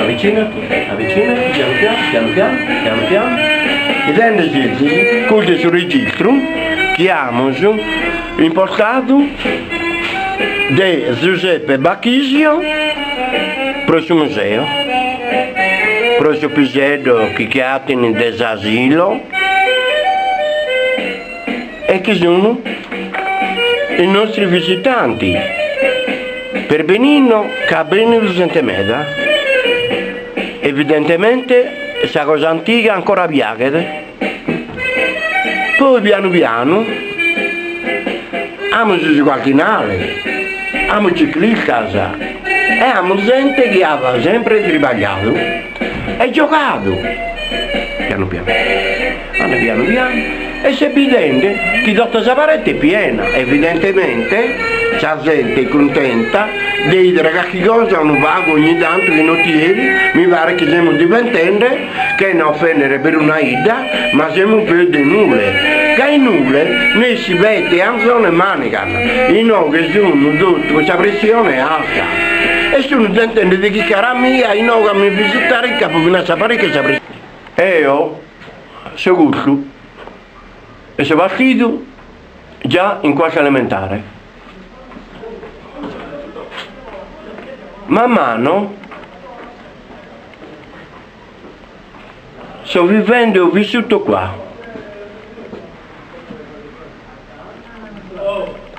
avvicinati, piano piano. E dentro questo sul registro chiamo importato di Giuseppe Bacchisio presso museo, presso episodio che chiamano desasilo e che sono i nostri visitanti per benino che bene usante meda. Evidentemente questa cosa antica ancora viaghe. Poi piano piano abbiamo su qualche nave, abbiamo ciclistas e abbiamo gente che aveva sempre tribagliato e giocato piano piano. E si è evidente che tutta questa parete è piena, evidentemente c'è gente contenta di dire che cosa non va ogni tanto che notieri, mi pare che siamo diventando che non offendere per una ida, ma siamo per dei nulle. Che i nulle noi si vede anche le manicano, i no che sono tutti, questa pressione è alta. E sono tentando di che cara mia, i no che mi visitare il capo, non sapere che sapere. E io, seguito, e sono partito già in qualche elementare. Man mano sto vivendo e ho vissuto qua.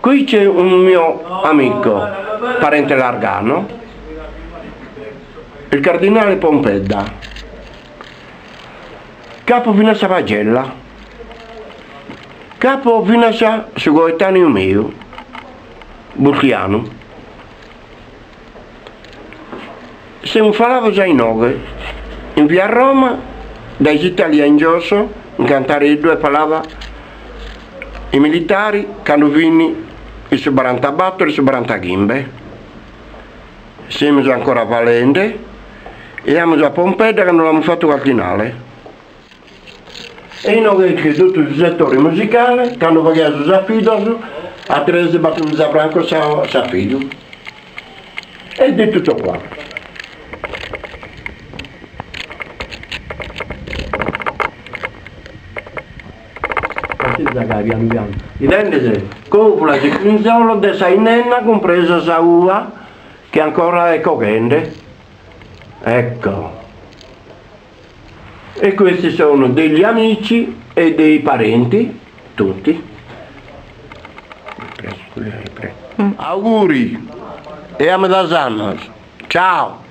Qui c'è un mio amico, parente Largano, il cardinale Pompedda, capo Vinassa Pagella, capo Vinassa coetaneo mio, Burchiano. Se mi parlavo già in nove, in via Roma, dai italiani in Giosso, in Cantareddo, e parlava i militari che hanno vinto il Subrantabatto e il Subrantagimbe. Siamo già ancora valente e abbiamo già Pompedda che non l'hanno fatto cardinale. E in nove che tutto il settore musicale che hanno pagato Zafido, a Teresa Battuto Zabranco Zafido. E di tutto qua. Piano piano. Vedete, copula di Quinzolo de Sainenna compresa Saua che ancora è cogente. Ecco. E questi sono degli amici e dei parenti, tutti. Auguri e a me da Zannos. Ciao!